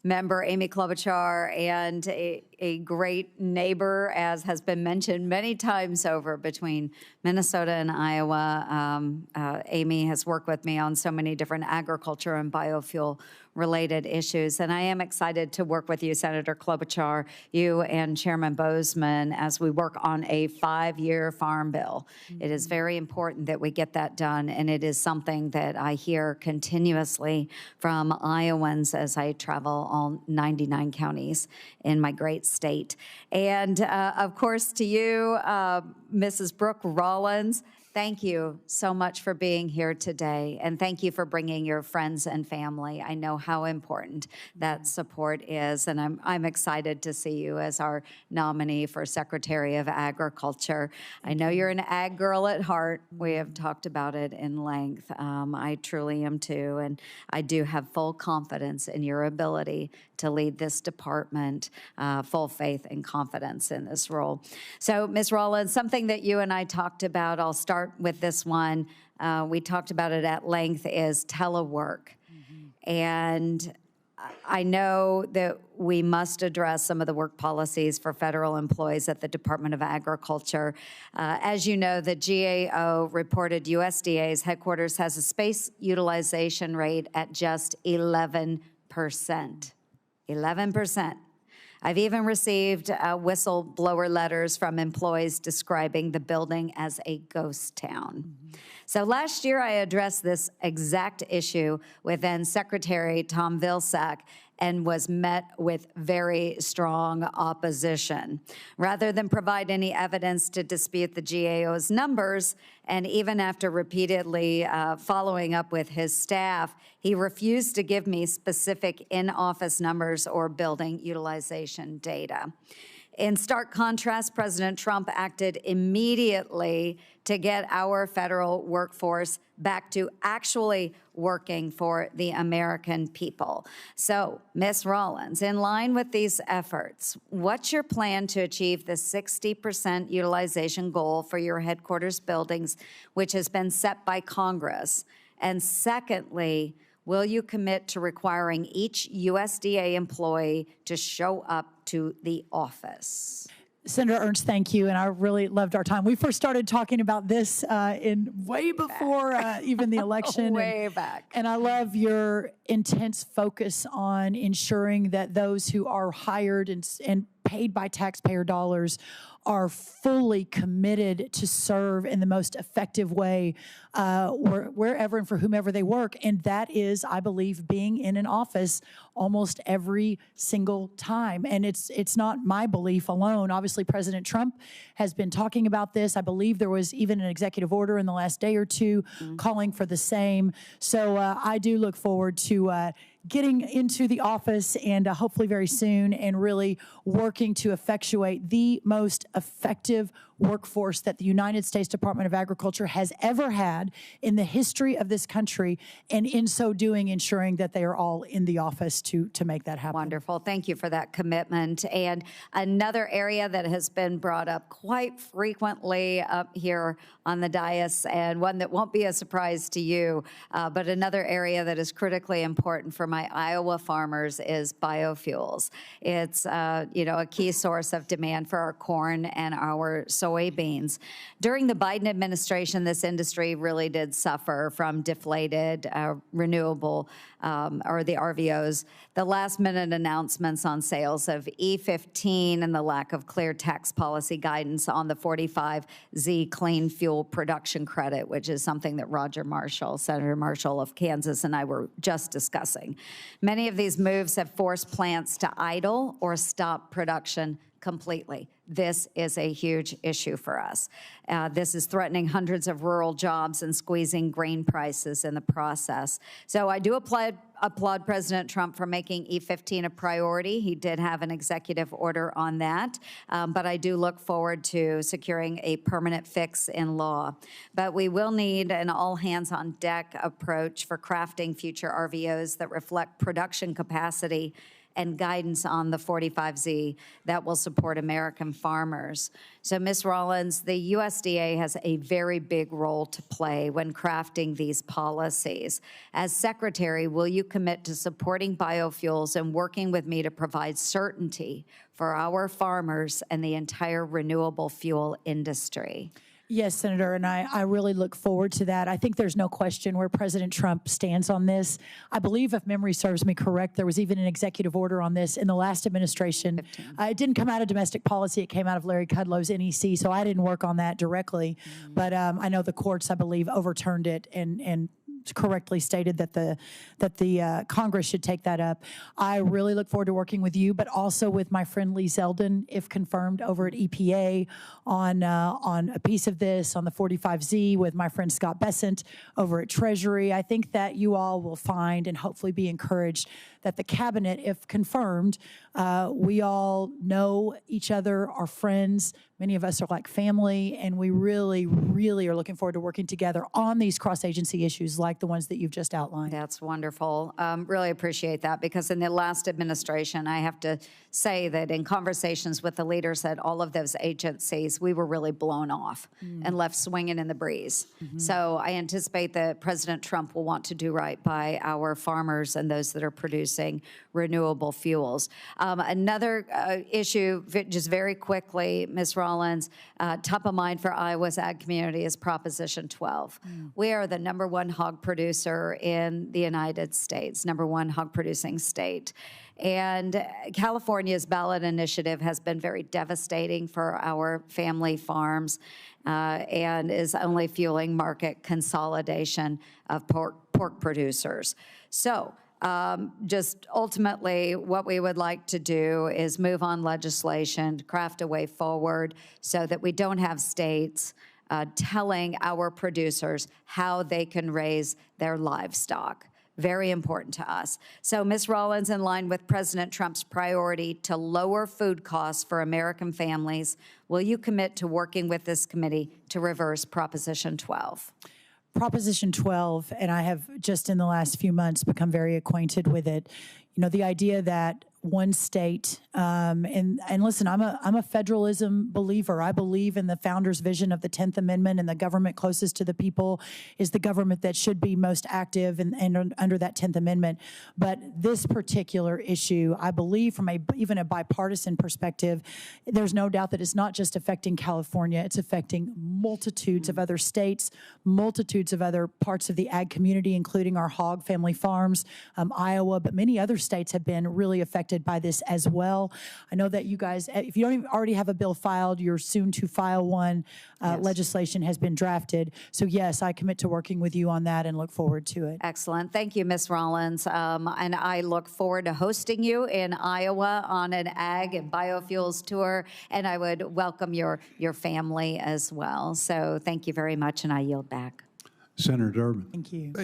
member, Amy Klobuchar, and a great neighbor, as has been mentioned many times over, between Minnesota and Iowa. Amy has worked with me on so many different agriculture and biofuel related issues. And I am excited to work with you, Senator Klobuchar, you and Chairman Bozeman, as we work on a 5-year farm bill. It is very important that we get that done, and it is something that I hear continuously from Iowans as I travel all 99 counties in my great state. And of course, to you, Mrs. Brooke Rollins, thank you so much for being here today, and thank you for bringing your friends and family. I know how important that support is, and I'm excited to see you as our nominee for Secretary of Agriculture. I know you're an ag girl at heart. We have talked about it in length. I truly am too, and I do have full confidence in your ability to lead this department, full faith and confidence in this role. So, Ms. Rollins, something that you and I talked about, I'll start with this one. We talked about it at length, is telework. And I know that we must address some of the work policies for federal employees at the Department of Agriculture. As you know, the GAO reported USDA's headquarters has a space utilization rate at just 11%. 11%. I've even received whistleblower letters from employees describing the building as a ghost town. So last year, I addressed this exact issue with then Secretary Tom Vilsack and was met with very strong opposition. Rather than provide any evidence to dispute the GAO's numbers, and even after repeatedly following up with his staff, he refused to give me specific in-office numbers or building utilization data. In stark contrast, President Trump acted immediately to get our federal workforce back to actually working for the American people. So, Ms. Rollins, in line with these efforts, what's your plan to achieve the 60% utilization goal for your headquarters buildings, which has been set by Congress? And secondly, will you commit to requiring each USDA employee to show up to the office? Senator Ernst, thank you, and I really loved our time. We first started talking about this in way before even the election. Way back. And I love your intense focus on ensuring that those who are hired and paid by taxpayer dollars are fully committed to serve in the most effective way wherever and for whomever they work. And that is, I believe, being in an office almost every single time. And it's not my belief alone. Obviously, President Trump has been talking about this. I believe there was even an executive order in the last day or two calling for the same. So I do look forward to getting into the office and hopefully very soon, and really working to effectuate the most effective workforce that the United States Department of Agriculture has ever had in the history of this country, and in so doing, ensuring that they are all in the office to make that happen. Wonderful. Thank you for that commitment. And another area that has been brought up quite frequently up here on the dais, and one that won't be a surprise to you, but another area that is critically important for my Iowa farmers is biofuels. It's a key source of demand for our corn and our soybeans. During the Biden administration, this industry really did suffer from deflated renewable or the RVOs. The last-minute announcements on sales of E15 and the lack of clear tax policy guidance on the 45Z clean fuel production credit, which is something that Roger Marshall, Senator Marshall of Kansas, and I were just discussing. Many of these moves have forced plants to idle or stop production completely. This is a huge issue for us. This is threatening hundreds of rural jobs and squeezing grain prices in the process. So I do applaud President Trump for making E15 a priority. He did have an executive order on that, but I do look forward to securing a permanent fix in law. But we will need an all-hands-on-deck approach for crafting future RVOs that reflect production capacity and guidance on the 45Z that will support American farmers. So, Ms. Rollins, the USDA has a very big role to play when crafting these policies. As Secretary, will you commit to supporting biofuels and working with me to provide certainty for our farmers and the entire renewable fuel industry? Yes, Senator, and I really look forward to that. I think there's no question where President Trump stands on this. I believe, if memory serves me correct, there was even an executive order on this in the last administration. It didn't come out of domestic policy. It came out of Larry Kudlow's NEC, so I didn't work on that directly. But I know the courts, I believe, overturned it and correctly stated that the Congress should take that up. I really look forward to working with you, but also with my friend Lee Zeldin, if confirmed, over at EPA on a piece of this, on the 45Z, with my friend Scott Bessent over at Treasury. I think that you all will find and hopefully be encouraged that the cabinet, if confirmed, we all know each other, are friends. Many of us are like family, and we really, really are looking forward to working together on these cross-agency issues like the ones that you've just outlined. That's wonderful. Really appreciate that, because in the last administration, I have to say that in conversations with the leaders at all of those agencies, we were really blown off and left swinging in the breeze. So I anticipate that President Trump will want to do right by our farmers and those that are producing renewable fuels. Another issue, just very quickly, Ms. Rollins, top of mind for Iowa's ag community is Proposition 12. We are the #1 hog producer in the United States, #1 hog producing state. And California's ballot initiative has been very devastating for our family farms and is only fueling market consolidation of pork producers. So, just ultimately, what we would like to do is move on legislation, craft a way forward so that we don't have states telling our producers how they can raise their livestock. Very important to us. So, Ms. Rollins, in line with President Trump's priority to lower food costs for American families, will you commit to working with this committee to reverse Proposition 12? Proposition 12, and I have just in the last few months become very acquainted with it. You know, the idea that one state, and listen, I'm a federalism believer. I believe in the founder's vision of the 10th Amendment, and the government closest to the people is the government that should be most active and under that 10th Amendment. But this particular issue, I believe from even a bipartisan perspective, there's no doubt that it's not just affecting California, it's affecting multitudes of other states, multitudes of other parts of the ag community, including our hog family farms, Iowa, but many other states have been really affected by this as well. I know that you guys, if you don't even already have a bill filed, you're soon to file one. Yes. Legislation has been drafted. So yes, I commit to working with you on that and look forward to it. Excellent. Thank you, Ms. Rollins. And I look forward to hosting you in Iowa on an ag and biofuels tour. And I would welcome your family as well. So thank you very much, and I yield back. Senator Durbin. Thank you.